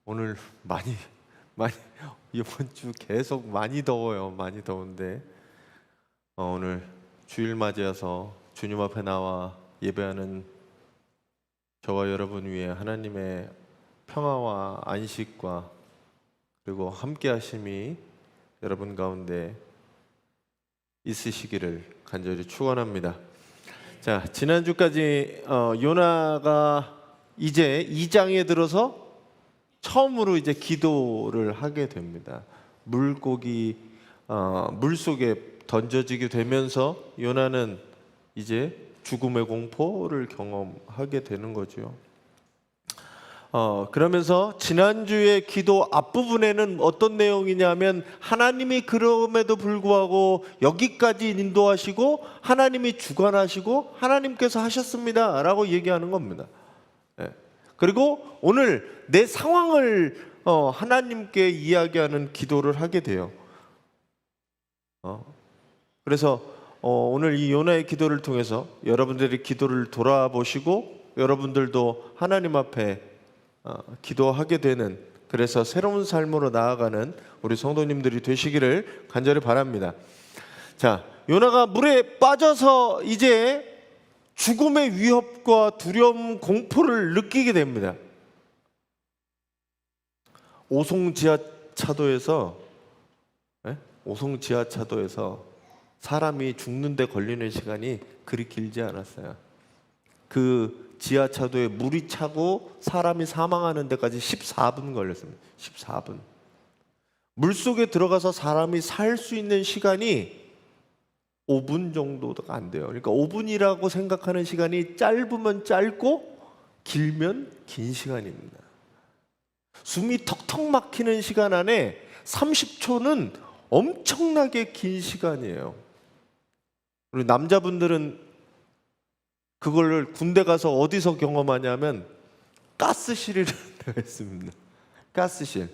오늘 많이 이번 주 계속 많이 더워요. 많이 더운데 오늘 주일 맞이어서 주님 앞에 나와 예배하는 저와 여러분 위해 하나님의 평화와 안식과 그리고 함께 하심이 여러분 가운데 있으시기를 간절히 축원합니다. 자, 지난주까지 요나가 이제 2장에 들어서 처음으로 이제 기도를 하게 됩니다. 물고기 물속에 던져지게 되면서 요나는 이제 죽음의 공포를 경험하게 되는 거죠. 그러면서 지난주의 기도 앞부분에는 어떤 내용이냐면 하나님이 그럼에도 불구하고 여기까지 인도하시고 하나님이 주관하시고 하나님께서 하셨습니다 라고 얘기하는 겁니다. 그리고 오늘 내 상황을 하나님께 이야기하는 기도를 하게 돼요. 그래서 오늘 이 요나의 기도를 통해서 여러분들이 기도를 돌아보시고 여러분들도 하나님 앞에 기도하게 되는, 그래서 새로운 삶으로 나아가는 우리 성도님들이 되시기를 간절히 바랍니다. 자, 요나가 물에 빠져서 이제 죽음의 위협과 두려움, 공포를 느끼게 됩니다. 오송 지하차도에서 사람이 죽는데 걸리는 시간이 그리 길지 않았어요. 그 지하차도에 물이 차고 사람이 사망하는 데까지 14분 걸렸습니다. 14분. 물속에 들어가서 사람이 살 수 있는 시간이 5분 정도가 안 돼요. 그러니까 5분이라고 생각하는 시간이 짧으면 짧고 길면 긴 시간입니다. 숨이 턱턱 막히는 시간 안에 30초는 엄청나게 긴 시간이에요. 우리 남자분들은 그걸 군대 가서 어디서 경험하냐면 가스실이라는 데가 있습니다. 가스실.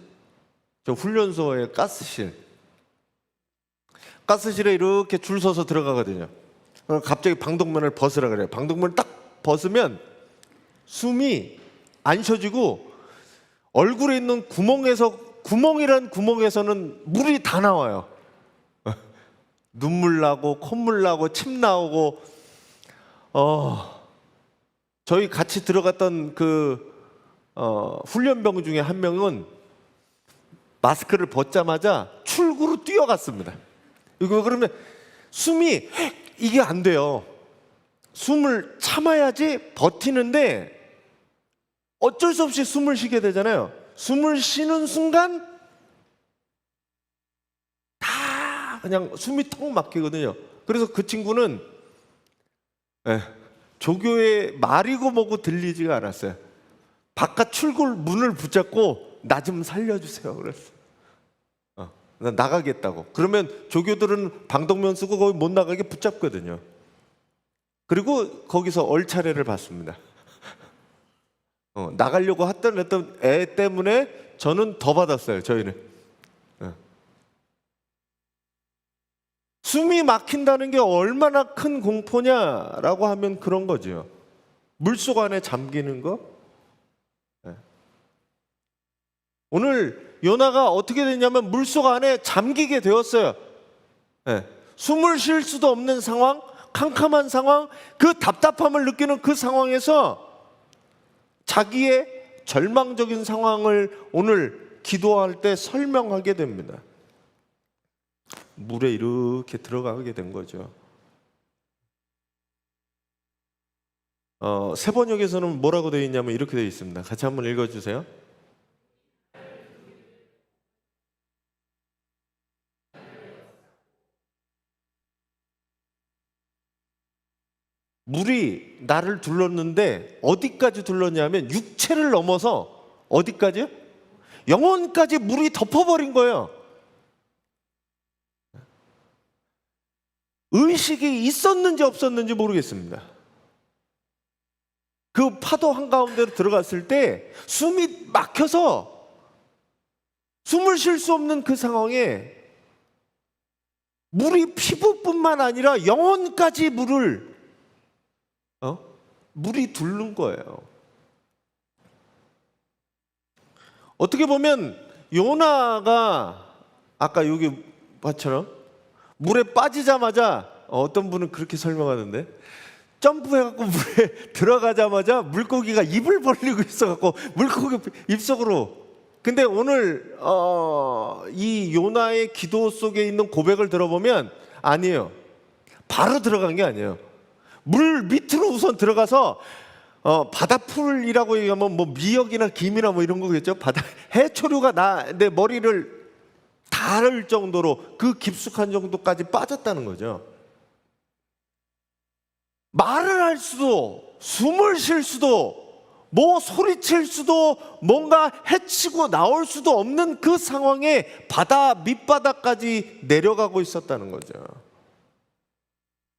저 훈련소의 가스실. 가스실에 이렇게 줄 서서 들어가거든요. 갑자기 방독면을 벗으라 그래요. 방독면을 딱 벗으면 숨이 안 쉬어지고 얼굴에 있는 구멍이란 구멍에서는 물이 다 나와요. 눈물 나고 콧물 나고 침 나오고. 저희 같이 들어갔던 그 훈련병 중에 한 명은 마스크를 벗자마자 출구로 뛰어갔습니다. 이거 그러면 숨이 이게 안 돼요. 숨을 참아야지 버티는데 어쩔 수 없이 숨을 쉬게 되잖아요. 숨을 쉬는 순간 다 그냥 숨이 턱 막히거든요. 그래서 그 친구는 조교의 말이고 뭐고 들리지가 않았어요. 바깥 출구 문을 붙잡고 나 좀 살려주세요 그랬어요. 나가겠다고. 그러면 조교들은 방독면 쓰고 거기 못 나가게 붙잡거든요. 그리고 거기서 얼차례를 받습니다. 나가려고 했던 애 때문에 저는 더 받았어요. 저희는 숨이 막힌다는 게 얼마나 큰 공포냐라고 하면 그런 거죠. 물속 안에 잠기는 거. 오늘 요나가 어떻게 됐냐면 물속 안에 잠기게 되었어요. 숨을 쉴 수도 없는 상황, 캄캄한 상황, 그 답답함을 느끼는 그 상황에서 자기의 절망적인 상황을 오늘 기도할 때 설명하게 됩니다. 물에 이렇게 들어가게 된 거죠. 세번역에서는 뭐라고 되어 있냐면 이렇게 되어 있습니다. 같이 한번 읽어주세요. 물이 나를 둘렀는데 어디까지 둘렀냐면 육체를 넘어서 어디까지요? 영혼까지 물이 덮어버린 거예요. 의식이 있었는지 없었는지 모르겠습니다. 그 파도 한가운데로 들어갔을 때 숨이 막혀서 숨을 쉴 수 없는 그 상황에 물이 피부뿐만 아니라 영혼까지 물이 둘른 거예요. 어떻게 보면 요나가 아까 여기 봤처럼 물에 빠지자마자 어떤 분은 그렇게 설명하는데 점프해갖고 물에 들어가자마자 물고기가 입을 벌리고 있어갖고 물고기 입속으로. 근데 오늘 이 요나의 기도 속에 있는 고백을 들어보면 아니에요. 바로 들어간 게 아니에요. 물 밑으로 우선 들어가서 바다풀이라고 얘기하면 뭐 미역이나 김이나 뭐 이런 거겠죠. 바다 해초류가 내 머리를 닿을 정도로 그 깊숙한 정도까지 빠졌다는 거죠. 말을 할 수도, 숨을 쉴 수도, 뭐 소리칠 수도, 뭔가 헤치고 나올 수도 없는 그 상황에 바다 밑바닥까지 내려가고 있었다는 거죠.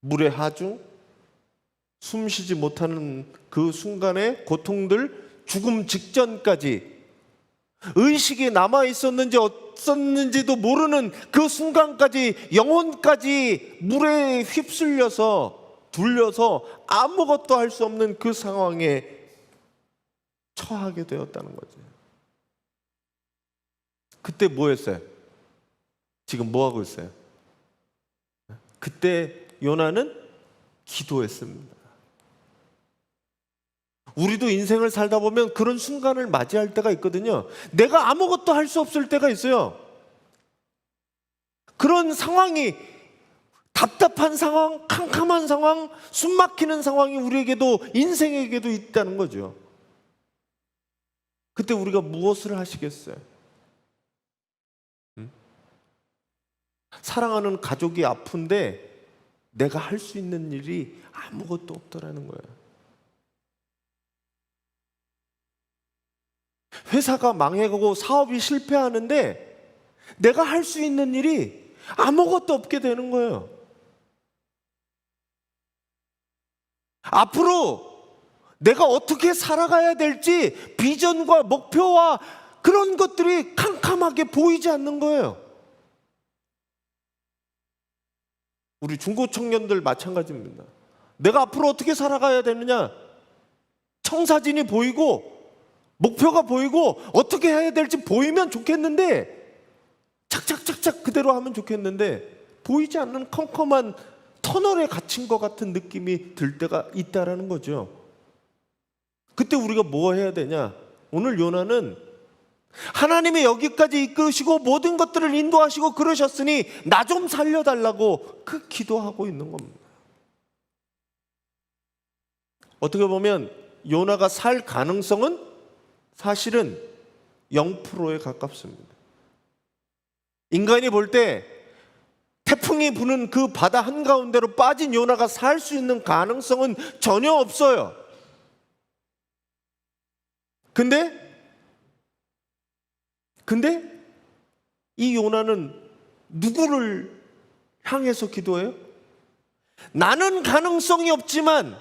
물의 하중, 숨 쉬지 못하는 그 순간의 고통들, 죽음 직전까지 의식이 남아 있었는지 없었는지도 모르는 그 순간까지 영혼까지 물에 휩쓸려서 둘려서 아무것도 할 수 없는 그 상황에 처하게 되었다는 거죠. 그때 뭐 했어요? 지금 뭐 하고 있어요? 그때 요나는 기도했습니다. 우리도 인생을 살다 보면 그런 순간을 맞이할 때가 있거든요. 내가 아무것도 할 수 없을 때가 있어요. 그런 상황이, 답답한 상황, 캄캄한 상황, 숨막히는 상황이 우리에게도, 인생에게도 있다는 거죠. 그때 우리가 무엇을 하시겠어요? 사랑하는 가족이 아픈데 내가 할 수 있는 일이 아무것도 없더라는 거예요. 회사가 망해가고 사업이 실패하는데 내가 할 수 있는 일이 아무것도 없게 되는 거예요. 앞으로 내가 어떻게 살아가야 될지 비전과 목표와 그런 것들이 캄캄하게 보이지 않는 거예요. 우리 중고 청년들 마찬가지입니다. 내가 앞으로 어떻게 살아가야 되느냐, 청사진이 보이고 목표가 보이고 어떻게 해야 될지 보이면 좋겠는데, 착착착착 그대로 하면 좋겠는데 보이지 않는 컴컴한 터널에 갇힌 것 같은 느낌이 들 때가 있다라는 거죠. 그때 우리가 뭐 해야 되냐? 오늘 요나는 하나님이 여기까지 이끄시고 모든 것들을 인도하시고 그러셨으니 나 좀 살려달라고 그 기도하고 있는 겁니다. 어떻게 보면 요나가 살 가능성은 사실은 0%에 가깝습니다. 인간이 볼 때 태풍이 부는 그 바다 한가운데로 빠진 요나가 살 수 있는 가능성은 전혀 없어요. 근데 이 요나는 누구를 향해서 기도해요? 나는 가능성이 없지만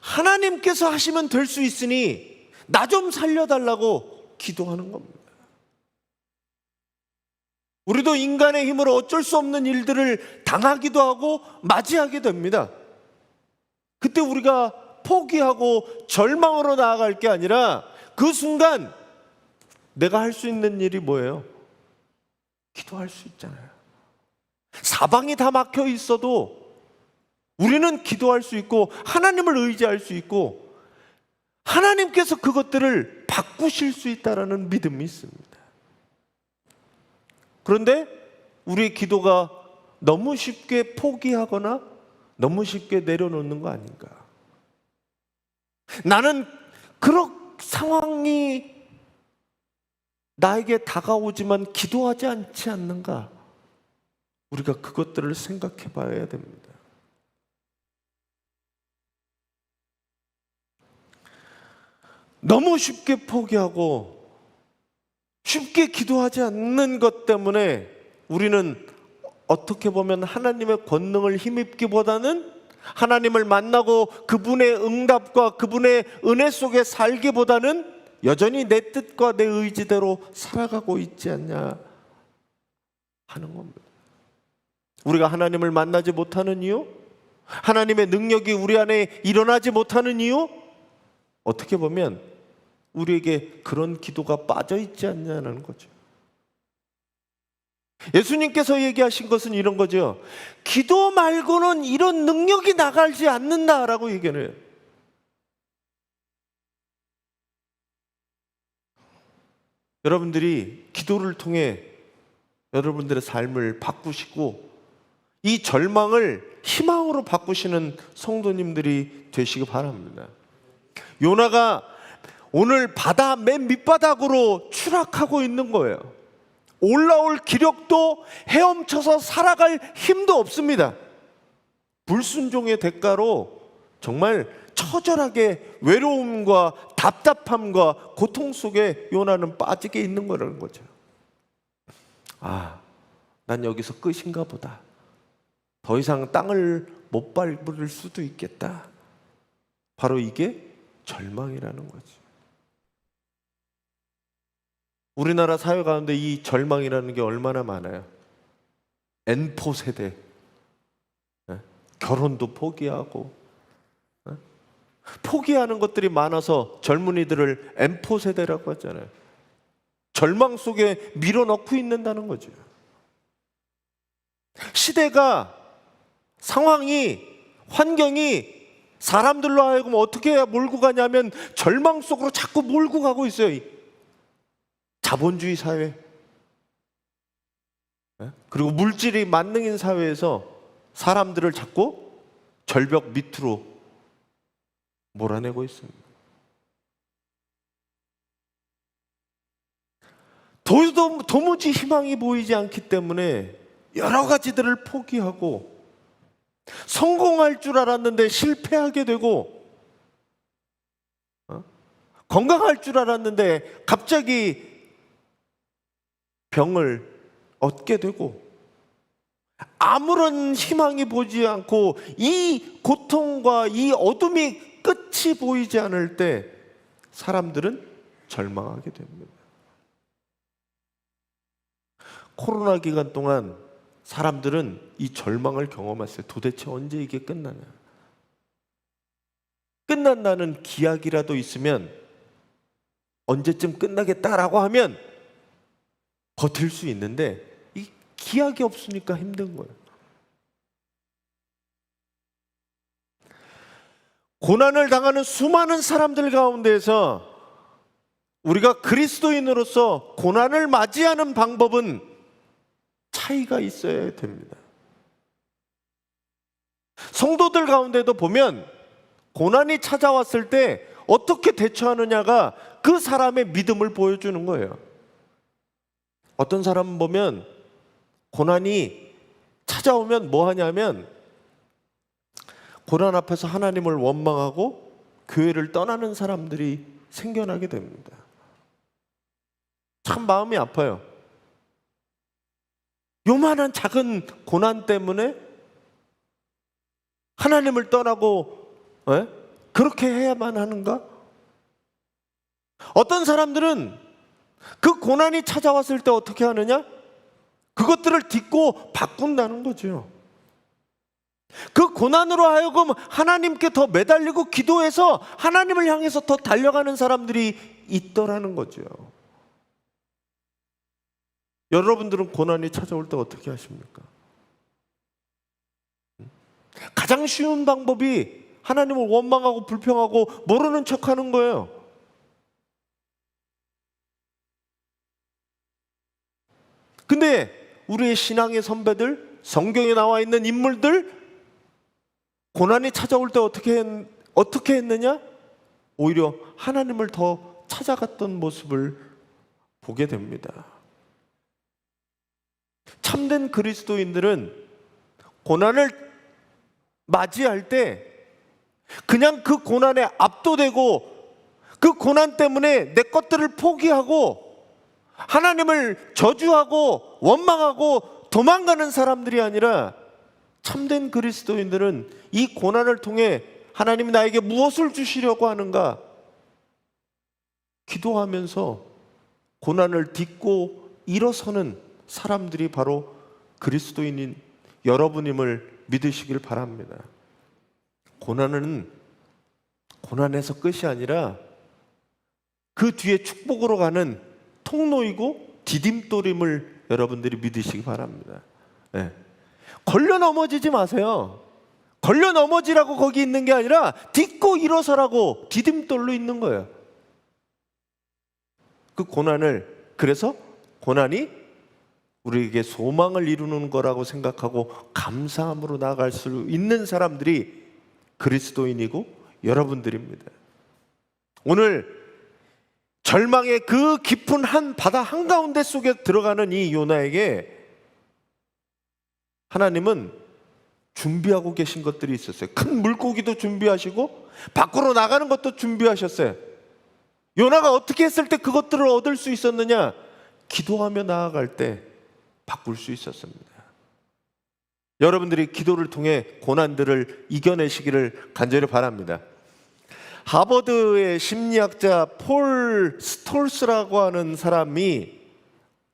하나님께서 하시면 될 수 있으니 나 좀 살려달라고 기도하는 겁니다. 우리도 인간의 힘으로 어쩔 수 없는 일들을 당하기도 하고 맞이하게 됩니다. 그때 우리가 포기하고 절망으로 나아갈 게 아니라 그 순간 내가 할 수 있는 일이 뭐예요? 기도할 수 있잖아요. 사방이 다 막혀 있어도 우리는 기도할 수 있고 하나님을 의지할 수 있고 하나님께서 그것들을 바꾸실 수 있다는 믿음이 있습니다. 그런데 우리의 기도가 너무 쉽게 포기하거나 너무 쉽게 내려놓는 거 아닌가? 나는 그런 상황이 나에게 다가오지만 기도하지 않지 않는가? 우리가 그것들을 생각해 봐야 됩니다. 너무 쉽게 포기하고 쉽게 기도하지 않는 것 때문에 우리는 어떻게 보면 하나님의 권능을 힘입기보다는 하나님을 만나고 그분의 응답과 그분의 은혜 속에 살기보다는 여전히 내 뜻과 내 의지대로 살아가고 있지 않냐 하는 겁니다. 우리가 하나님을 만나지 못하는 이유, 하나님의 능력이 우리 안에 일어나지 못하는 이유, 어떻게 보면 우리에게 그런 기도가 빠져 있지 않냐는 거죠. 예수님께서 얘기하신 것은 이런 거죠. 기도 말고는 이런 능력이 나가지 않는다라고 얘기해요. 여러분들이 기도를 통해 여러분들의 삶을 바꾸시고 이 절망을 희망으로 바꾸시는 성도님들이 되시기 바랍니다. 요나가 오늘 바다 맨 밑바닥으로 추락하고 있는 거예요. 올라올 기력도 헤엄쳐서 살아갈 힘도 없습니다. 불순종의 대가로 정말 처절하게 외로움과 답답함과 고통 속에 요나는 빠지게 있는 거라는 거죠. 아, 난 여기서 끝인가 보다. 더 이상 땅을 못 밟을 수도 있겠다. 바로 이게 절망이라는 거지. 우리나라 사회 가운데 이 절망이라는 게 얼마나 많아요. N포 세대, 결혼도 포기하고, 포기하는 것들이 많아서 젊은이들을 N포 세대라고 하잖아요. 절망 속에 밀어넣고 있는다는 거죠. 시대가, 상황이, 환경이 사람들로 하여금 어떻게 해야 몰고 가냐면 절망 속으로 자꾸 몰고 가고 있어요. 자본주의 사회, 그리고 물질이 만능인 사회에서 사람들을 자꾸 절벽 밑으로 몰아내고 있습니다. 도무지 희망이 보이지 않기 때문에 여러 가지들을 포기하고 성공할 줄 알았는데 실패하게 되고, 건강할 줄 알았는데 갑자기 병을 얻게 되고, 아무런 희망이 보이지 않고 이 고통과 이 어둠이 끝이 보이지 않을 때 사람들은 절망하게 됩니다. 코로나 기간 동안 사람들은 이 절망을 경험했어요. 도대체 언제 이게 끝나냐? 끝난다는 기약이라도 있으면, 언제쯤 끝나겠다라고 하면 버틸 수 있는데 이 기약이 없으니까 힘든 거예요. 고난을 당하는 수많은 사람들 가운데에서 우리가 그리스도인으로서 고난을 맞이하는 방법은 차이가 있어야 됩니다. 성도들 가운데도 보면 고난이 찾아왔을 때 어떻게 대처하느냐가 그 사람의 믿음을 보여주는 거예요. 어떤 사람 보면 고난이 찾아오면 뭐 하냐면 고난 앞에서 하나님을 원망하고 교회를 떠나는 사람들이 생겨나게 됩니다. 참 마음이 아파요. 요만한 작은 고난 때문에 하나님을 떠나고 그렇게 해야만 하는가? 어떤 사람들은 그 고난이 찾아왔을 때 어떻게 하느냐? 그것들을 딛고 바꾼다는 거죠. 그 고난으로 하여금 하나님께 더 매달리고 기도해서 하나님을 향해서 더 달려가는 사람들이 있더라는 거죠. 여러분들은 고난이 찾아올 때 어떻게 하십니까? 가장 쉬운 방법이 하나님을 원망하고 불평하고 모르는 척하는 거예요. 근데 우리의 신앙의 선배들, 성경에 나와 있는 인물들, 고난이 찾아올 때 어떻게 했느냐? 오히려 하나님을 더 찾아갔던 모습을 보게 됩니다. 참된 그리스도인들은 고난을 맞이할 때 그냥 그 고난에 압도되고 그 고난 때문에 내 것들을 포기하고 하나님을 저주하고 원망하고 도망가는 사람들이 아니라, 참된 그리스도인들은 이 고난을 통해 하나님이 나에게 무엇을 주시려고 하는가 기도하면서 고난을 딛고 일어서는 사람들이 바로 그리스도인인 여러분임을 믿으시길 바랍니다. 고난은 고난에서 끝이 아니라 그 뒤에 축복으로 가는 통로이고 디딤돌임을 여러분들이 믿으시기 바랍니다. 네. 걸려 넘어지지 마세요. 걸려 넘어지라고 거기 있는 게 아니라 딛고 일어서라고 디딤돌로 있는 거예요. 그 고난을, 그래서 고난이 우리에게 소망을 이루는 거라고 생각하고 감사함으로 나아갈 수 있는 사람들이 그리스도인이고 여러분들입니다. 오늘 절망의 그 깊은 한 바다 한가운데 속에 들어가는 이 요나에게 하나님은 준비하고 계신 것들이 있었어요. 큰 물고기도 준비하시고 밖으로 나가는 것도 준비하셨어요. 요나가 어떻게 했을 때 그것들을 얻을 수 있었느냐? 기도하며 나아갈 때 바꿀 수 있었습니다. 여러분들이 기도를 통해 고난들을 이겨내시기를 간절히 바랍니다. 하버드의 심리학자 폴 스톨스라고 하는 사람이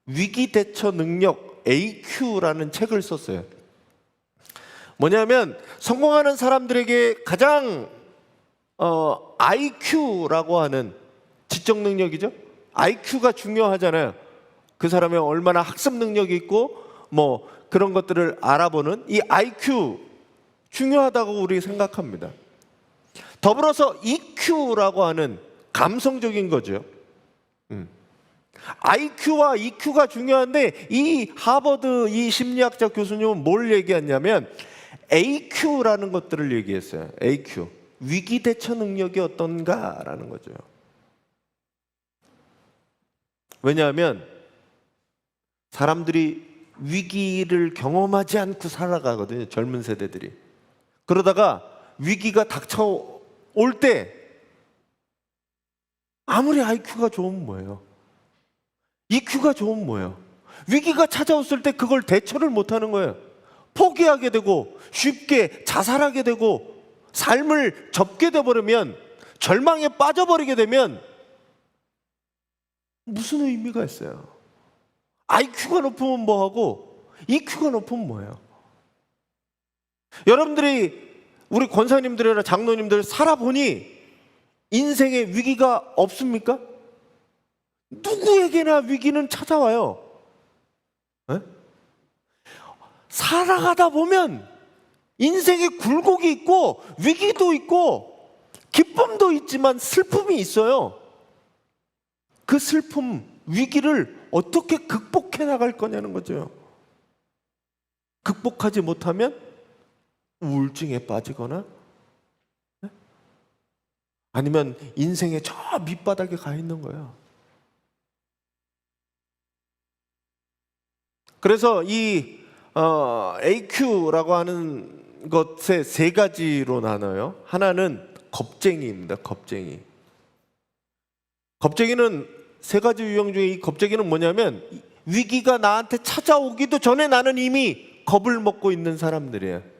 위기 대처 능력 AQ라는 책을 썼어요. 뭐냐면 성공하는 사람들에게 가장 IQ라고 하는 지적 능력이죠. IQ가 중요하잖아요. 그 사람이 얼마나 학습 능력이 있고 뭐 그런 것들을 알아보는 이 IQ 중요하다고 우리 생각합니다. 더불어서 EQ라고 하는 감성적인 거죠. IQ와 EQ가 중요한데 이 하버드 이 심리학자 교수님은 뭘 얘기했냐면 AQ라는 것들을 얘기했어요. AQ, 위기 대처 능력이 어떤가라는 거죠. 왜냐하면 사람들이 위기를 경험하지 않고 살아가거든요. 젊은 세대들이. 그러다가 위기가 닥쳐올 때 아무리 IQ가 좋으면 뭐예요? EQ가 좋으면 뭐예요? 위기가 찾아왔을 때 그걸 대처를 못하는 거예요. 포기하게 되고 쉽게 자살하게 되고 삶을 접게 돼버리면, 절망에 빠져버리게 되면 무슨 의미가 있어요? IQ가 높으면 뭐하고 EQ가 높으면 뭐예요? 여러분들이 우리 권사님들이나 장로님들 살아보니 인생에 위기가 없습니까? 누구에게나 위기는 찾아와요. 에? 살아가다 보면 인생에 굴곡이 있고 위기도 있고 기쁨도 있지만 슬픔이 있어요. 그 슬픔, 위기를 어떻게 극복해 나갈 거냐는 거죠. 극복하지 못하면 우울증에 빠지거나 아니면 인생의 저 밑바닥에 가 있는 거예요. 그래서 이 AQ라고 하는 것에 세 가지로 나눠요. 하나는 겁쟁이입니다. 겁쟁이. 겁쟁이는 세 가지 유형 중에 이 겁쟁이는 뭐냐면 위기가 나한테 찾아오기도 전에 나는 이미 겁을 먹고 있는 사람들이에요.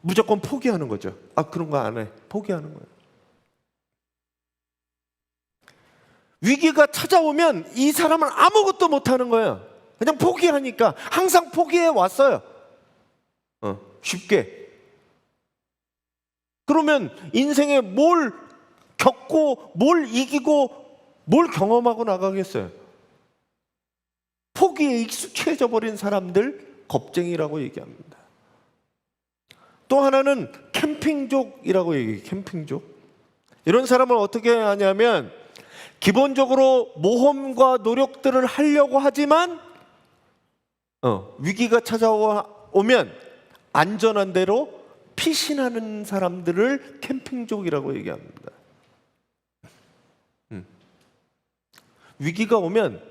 무조건 포기하는 거죠. 아, 그런 거 안 해. 포기하는 거예요. 위기가 찾아오면 이 사람은 아무것도 못하는 거예요. 그냥 포기하니까. 항상 포기해 왔어요. 쉽게. 그러면 인생에 뭘 겪고 뭘 이기고 뭘 경험하고 나가겠어요? 포기에 익숙해져 버린 사람들 겁쟁이라고 얘기합니다. 또 하나는 캠핑족이라고 얘기해요. 캠핑족. 이런 사람을 어떻게 하냐면 기본적으로 모험과 노력들을 하려고 하지만 위기가 찾아오면 안전한 대로 피신하는 사람들을 캠핑족이라고 얘기합니다. 위기가 오면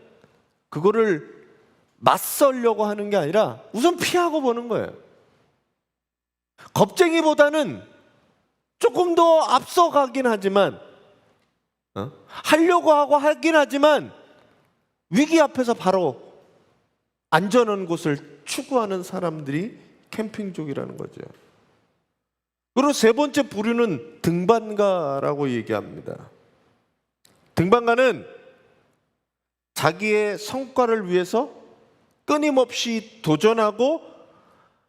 그거를 맞설려고 하는 게 아니라 우선 피하고 보는 거예요. 겁쟁이보다는 조금 더 앞서가긴 하지만 하려고 하고 하긴 하지만 위기 앞에서 바로 안전한 곳을 추구하는 사람들이 캠핑족이라는 거죠. 그리고 세 번째 부류는 등반가라고 얘기합니다. 등반가는 자기의 성과를 위해서 끊임없이 도전하고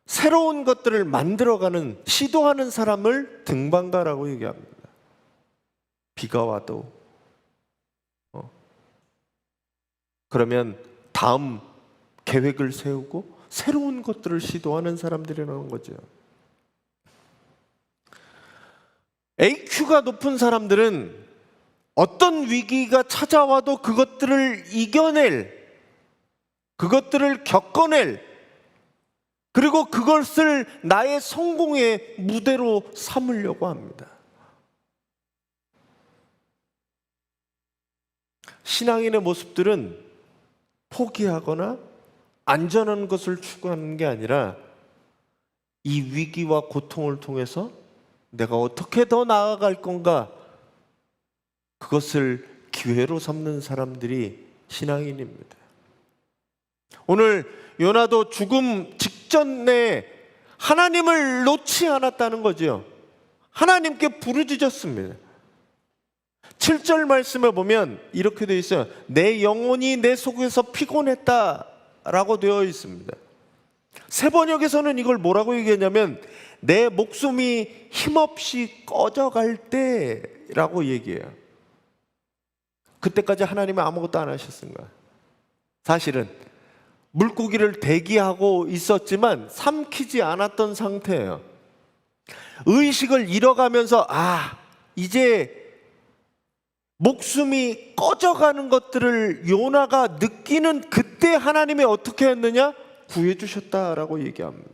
새로운 것들을 만들어가는, 시도하는 사람을 등반가라고 얘기합니다. 비가 와도 그러면 다음 계획을 세우고 새로운 것들을 시도하는 사람들이라는 거죠. AQ가 높은 사람들은 어떤 위기가 찾아와도 그것들을 이겨낼, 그것들을 겪어낼, 그리고 그것을 나의 성공의 무대로 삼으려고 합니다. 신앙인의 모습들은 포기하거나 안전한 것을 추구하는 게 아니라 이 위기와 고통을 통해서 내가 어떻게 더 나아갈 건가, 그것을 기회로 삼는 사람들이 신앙인입니다. 오늘 요나도 죽음 직전에 하나님을 놓지 않았다는 거죠. 하나님께 부르짖었습니다. 7절 말씀에 보면 이렇게 되어 있어요. 내 영혼이 내 속에서 피곤했다 라고 되어 있습니다. 새 번역에서는 이걸 뭐라고 얘기하냐면 내 목숨이 힘없이 꺼져갈 때라고 얘기해요. 그때까지 하나님이 아무것도 안 하셨습니다. 사실은 물고기를 대기하고 있었지만 삼키지 않았던 상태예요. 의식을 잃어가면서 이제 목숨이 꺼져가는 것들을 요나가 느끼는 그때 하나님이 어떻게 했느냐? 구해주셨다라고 얘기합니다.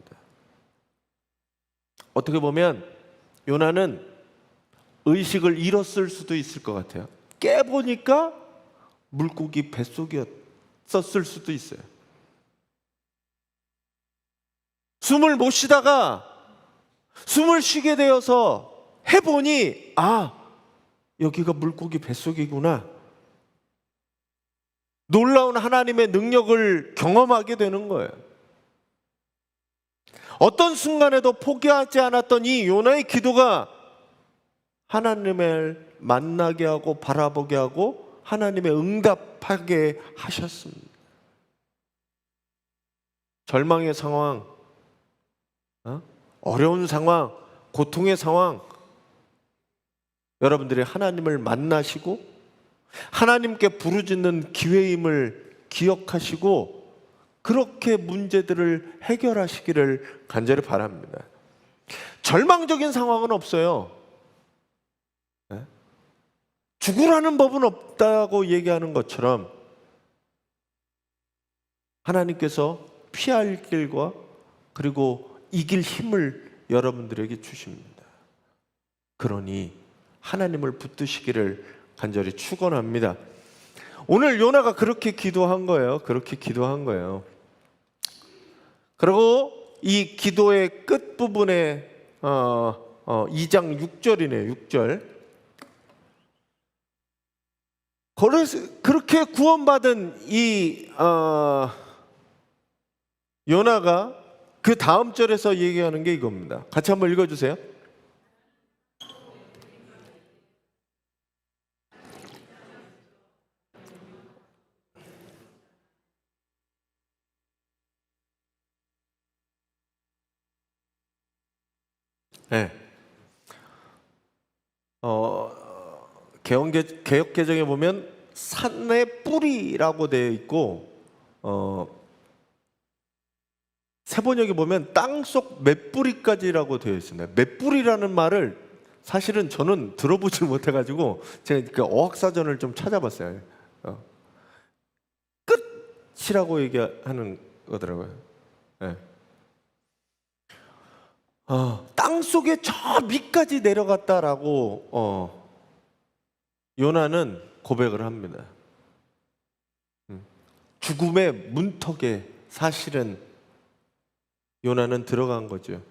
어떻게 보면 요나는 의식을 잃었을 수도 있을 것 같아요. 깨보니까 물고기 뱃속이었을 수도 있어요. 숨을 못 쉬다가 숨을 쉬게 되어서 해보니 여기가 물고기 뱃속이구나. 놀라운 하나님의 능력을 경험하게 되는 거예요. 어떤 순간에도 포기하지 않았던 이 요나의 기도가 하나님을 만나게 하고 바라보게 하고 하나님의 응답하게 하셨습니다. 절망의 상황, 어려운 상황, 고통의 상황, 여러분들이 하나님을 만나시고 하나님께 부르짖는 기회임을 기억하시고 그렇게 문제들을 해결하시기를 간절히 바랍니다. 절망적인 상황은 없어요. 죽으라는 법은 없다고 얘기하는 것처럼 하나님께서 피할 길과 그리고 이길 힘을 여러분들에게 주십니다. 그러니 하나님을 붙드시기를 간절히 축원합니다. 오늘 요나가 그렇게 기도한 거예요. 그리고 이 기도의 끝부분에 2장 6절이네요. 6절. 그렇게 구원받은 이 요나가 그 다음 절에서 얘기하는 게 이겁니다. 같이 한번 읽어주세요. 네. 개역 개정에 보면 산의 뿌리라고 되어 있고 세번역에 보면 땅속 맷뿌리까지라고 되어 있습니다. 맷뿌리라는 말을 사실은 저는 들어보질 못해가지고 제가 그 어학사전을 좀 찾아봤어요. 끝이라고 얘기하는 거더라고요. 네. 땅속에 저 밑까지 내려갔다라고 요나는 고백을 합니다. 죽음의 문턱에 사실은 요나는 들어간 거죠.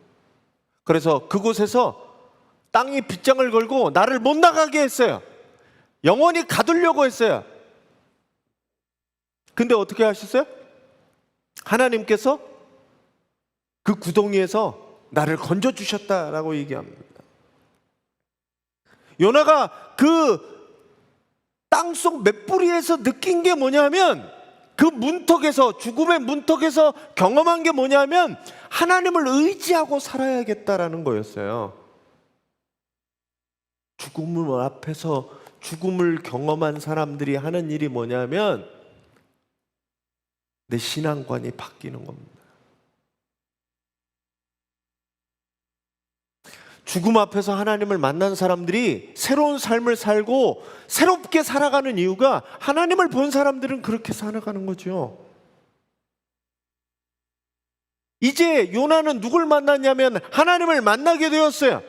그래서 그곳에서 땅이 빗장을 걸고 나를 못 나가게 했어요. 영원히 가두려고 했어요. 근데 어떻게 하셨어요? 하나님께서 그 구덩이에서 나를 건져주셨다라고 얘기합니다. 요나가 그 땅속 맷뿌리에서 느낀 게 뭐냐면 그 문턱에서 죽음의 문턱에서 경험한 게 뭐냐면 하나님을 의지하고 살아야겠다라는 거였어요. 죽음을 앞에서 죽음을 경험한 사람들이 하는 일이 뭐냐면 내 신앙관이 바뀌는 겁니다. 죽음 앞에서 하나님을 만난 사람들이 새로운 삶을 살고 새롭게 살아가는 이유가 하나님을 본 사람들은 그렇게 살아가는 거죠. 이제 요나는 누굴 만났냐면 하나님을 만나게 되었어요.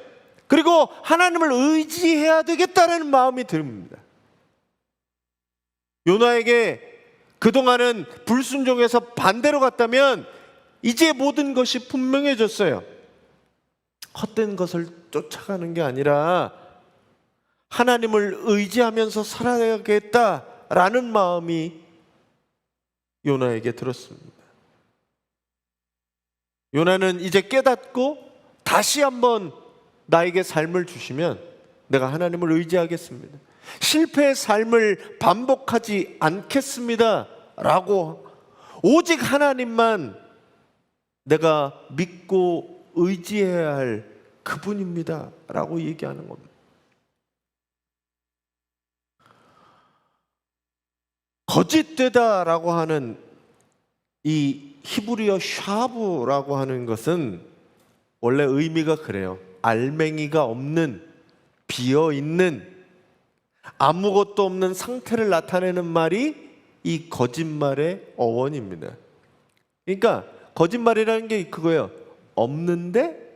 그리고 하나님을 의지해야 되겠다는 마음이 듭니다. 요나에게 그동안은 불순종해서 반대로 갔다면 이제 모든 것이 분명해졌어요. 헛된 것을 쫓아가는 게 아니라 하나님을 의지하면서 살아야겠다라는 마음이 요나에게 들었습니다. 요나는 이제 깨닫고 다시 한번 나에게 삶을 주시면 내가 하나님을 의지하겠습니다. 실패의 삶을 반복하지 않겠습니다 라고 오직 하나님만 내가 믿고 의지해야 할 그분입니다 라고 얘기하는 겁니다. 거짓되다 라고 하는 이 히브리어 샤브라고 하는 것은 원래 의미가 그래요. 알맹이가 없는, 비어있는, 아무것도 없는 상태를 나타내는 말이 이 거짓말의 어원입니다. 그러니까 거짓말이라는 게 그거예요. 없는데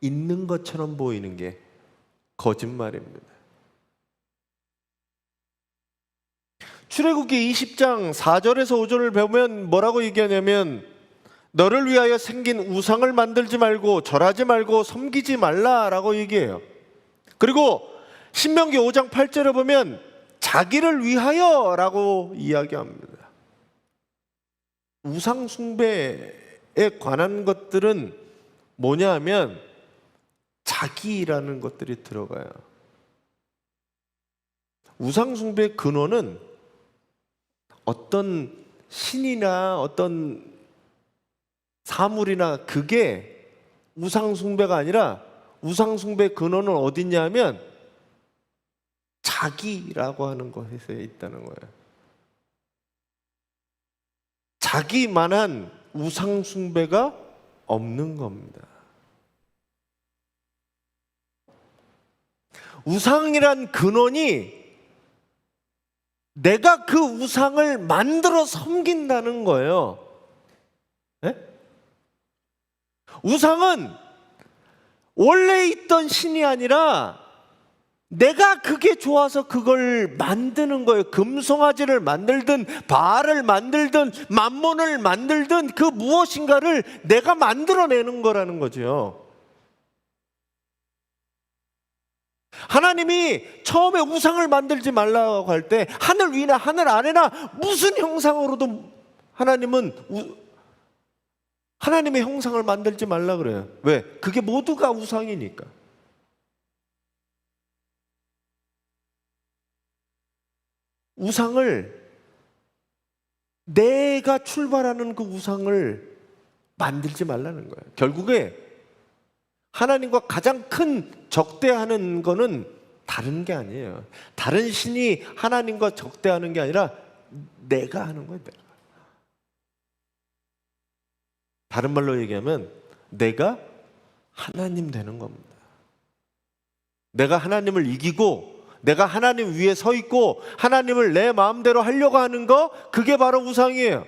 있는 것처럼 보이는 게 거짓말입니다. 출애굽기 20장 4절에서 5절을 배우면 뭐라고 얘기하냐면 너를 위하여 생긴 우상을 만들지 말고 절하지 말고 섬기지 말라라고 얘기해요. 그리고 신명기 5장 8절에 보면 자기를 위하여라고 이야기합니다. 우상 숭배에 관한 것들은 뭐냐 하면 자기라는 것들이 들어가요. 우상 숭배의 근원은 어떤 신이나 어떤 사물이나 그게 우상 숭배가 아니라 우상 숭배의 근원은 어딨냐 하면 자기라고 하는 것에 있다는 거예요. 자기만한 우상 숭배가 없는 겁니다. 우상이란 근원이 내가 그 우상을 만들어 섬긴다는 거예요. 네? 우상은 원래 있던 신이 아니라 내가 그게 좋아서 그걸 만드는 거예요. 금송아지를 만들든 바알을 만들든 만몬을 만들든 그 무엇인가를 내가 만들어내는 거라는 거죠. 하나님이 처음에 우상을 만들지 말라고 할 때 하늘 위나 하늘 아래나 무슨 형상으로도 하나님은 하나님의 형상을 만들지 말라 그래요. 왜? 그게 모두가 우상이니까. 우상을 내가 출발하는 그 우상을 만들지 말라는 거예요. 결국에 하나님과 가장 큰 적대하는 거는 다른 게 아니에요. 다른 신이 하나님과 적대하는 게 아니라 내가 하는 거예요. 내가. 다른 말로 얘기하면 내가 하나님 되는 겁니다. 내가 하나님을 이기고 내가 하나님 위에 서 있고 하나님을 내 마음대로 하려고 하는 거, 그게 바로 우상이에요.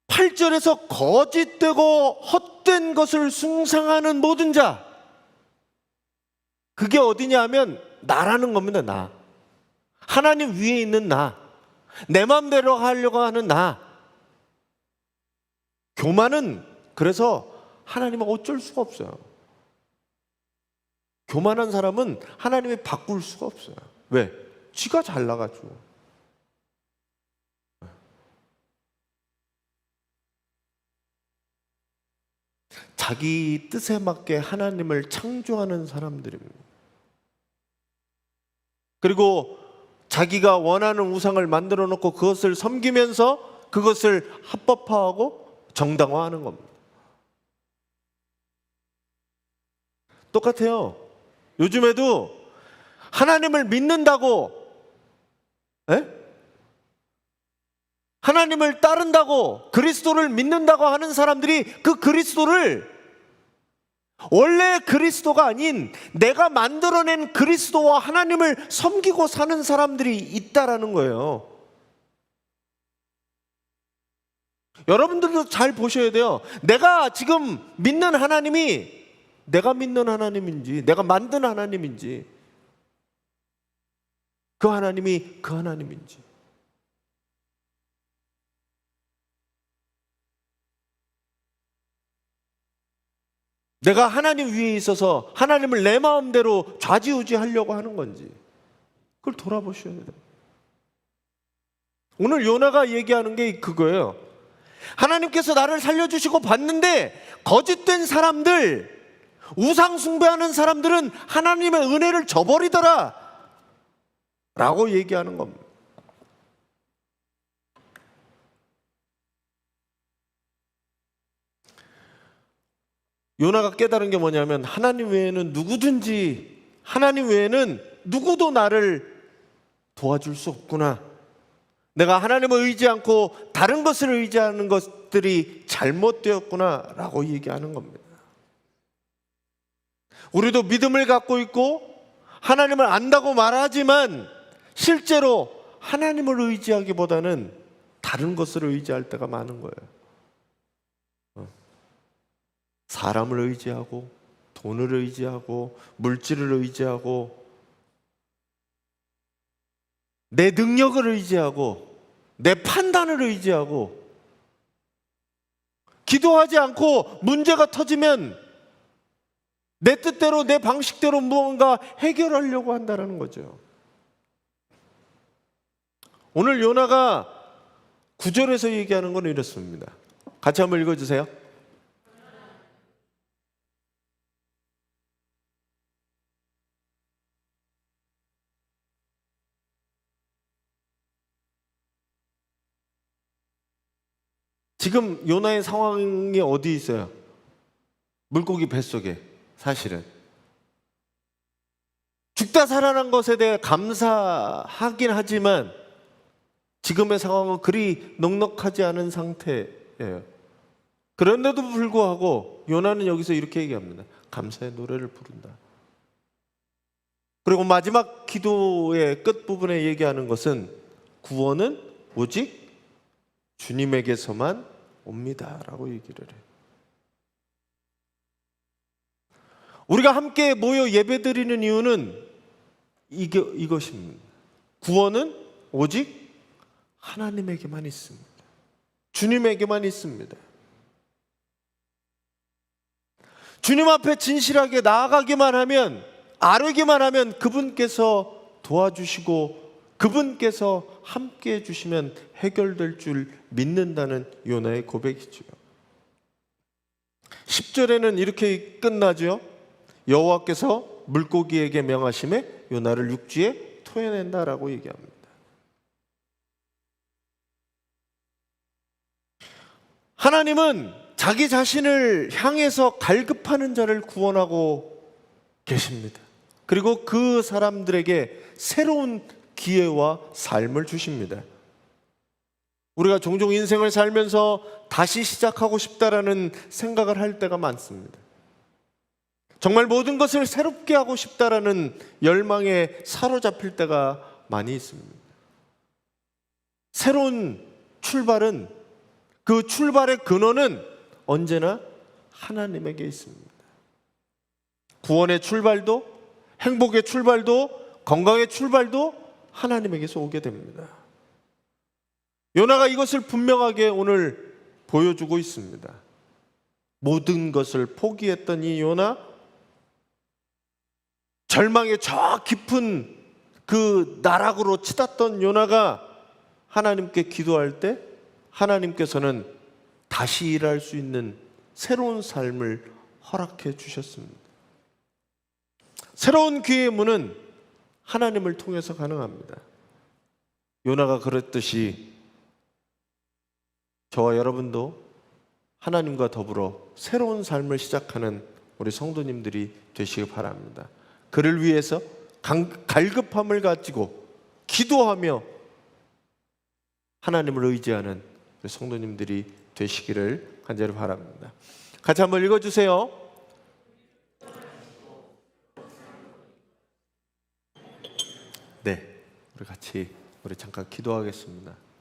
팔 절에서 거짓되고 헛된 것을 숭상하는 모든 자, 그게 어디냐 하면 나라는 겁니다. 나. 하나님 위에 있는 나. 내 마음대로 하려고 하는 나. 교만은 그래서 하나님은 어쩔 수가 없어요. 교만한 사람은 하나님이 바꿀 수가 없어요. 왜? 지가 잘나가지고. 자기 뜻에 맞게 하나님을 창조하는 사람들입니다. 그리고 자기가 원하는 우상을 만들어 놓고 그것을 섬기면서 그것을 합법화하고 정당화하는 겁니다. 똑같아요. 요즘에도 하나님을 믿는다고, 에? 하나님을 따른다고, 그리스도를 믿는다고 하는 사람들이 그 그리스도를 원래 그리스도가 아닌 내가 만들어낸 그리스도와 하나님을 섬기고 사는 사람들이 있다라는 거예요. 여러분들도 잘 보셔야 돼요. 내가 지금 믿는 하나님이 내가 믿는 하나님인지, 내가 만든 하나님인지, 그 하나님이 그 하나님인지. 내가 하나님 위에 있어서 하나님을 내 마음대로 좌지우지하려고 하는 건지, 그걸 돌아보셔야 돼요. 오늘 요나가 얘기하는 게 그거예요. 하나님께서 나를 살려주시고 봤는데 거짓된 사람들, 우상 숭배하는 사람들은 하나님의 은혜를 저버리더라 라고 얘기하는 겁니다. 요나가 깨달은 게 뭐냐면, 하나님 외에는 누구도 나를 도와줄 수 없구나. 내가 하나님을 의지 않고 다른 것을 의지하는 것들이 잘못되었구나 라고 얘기하는 겁니다. 우리도 믿음을 갖고 있고 하나님을 안다고 말하지만 실제로 하나님을 의지하기보다는 다른 것을 의지할 때가 많은 거예요. 사람을 의지하고, 돈을 의지하고, 물질을 의지하고, 내 능력을 의지하고, 내 판단을 의지하고, 기도하지 않고 문제가 터지면 내 뜻대로, 내 방식대로 무언가 해결하려고 한다는 거죠. 오늘 요나가 9절에서 얘기하는 건 이렇습니다. 같이 한번 읽어주세요. 지금 요나의 상황이 어디 있어요? 물고기 뱃속에. 사실은 죽다 살아난 것에 대해 감사하긴 하지만 지금의 상황은 그리 넉넉하지 않은 상태예요. 그런데도 불구하고 요나는 여기서 이렇게 얘기합니다. 감사의 노래를 부른다. 그리고 마지막 기도의 끝부분에 얘기하는 것은 구원은 오직 주님에게서만 옵니다 라고 얘기를 해요. 우리가 함께 모여 예배드리는 이유는 이것입니다. 구원은 오직 하나님에게만 있습니다. 주님에게만 있습니다. 주님 앞에 진실하게 나아가기만 하면, 아뢰기만 하면 그분께서 도와주시고 그분께서 함께 해주시면 해결될 줄 믿는다는 요나의 고백이죠. 10절에는 이렇게 끝나죠. 여호와께서 물고기에게 명하심에 요나를 육지에 토해낸다라고 얘기합니다. 하나님은 자기 자신을 향해서 갈급하는 자를 구원하고 계십니다. 그리고 그 사람들에게 새로운 기회와 삶을 주십니다. 우리가 종종 인생을 살면서 다시 시작하고 싶다라는 생각을 할 때가 많습니다. 정말 모든 것을 새롭게 하고 싶다라는 열망에 사로잡힐 때가 많이 있습니다. 새로운 출발은, 그 출발의 근원은 언제나 하나님에게 있습니다. 구원의 출발도, 행복의 출발도, 건강의 출발도 하나님에게서 오게 됩니다. 요나가 이것을 분명하게 오늘 보여주고 있습니다. 모든 것을 포기했던 이 요나, 절망의 저 깊은 그 나락으로 치닫던 요나가 하나님께 기도할 때 하나님께서는 다시 일할 수 있는 새로운 삶을 허락해 주셨습니다. 새로운 기회의 문은 하나님을 통해서 가능합니다. 요나가 그랬듯이 저와 여러분도 하나님과 더불어 새로운 삶을 시작하는 우리 성도님들이 되시기 바랍니다. 그를 위해서 갈급함을 가지고 기도하며 하나님을 의지하는 우리 성도님들이 되시기를 간절히 바랍니다. 같이 한번 읽어주세요. 네, 우리 잠깐 기도하겠습니다.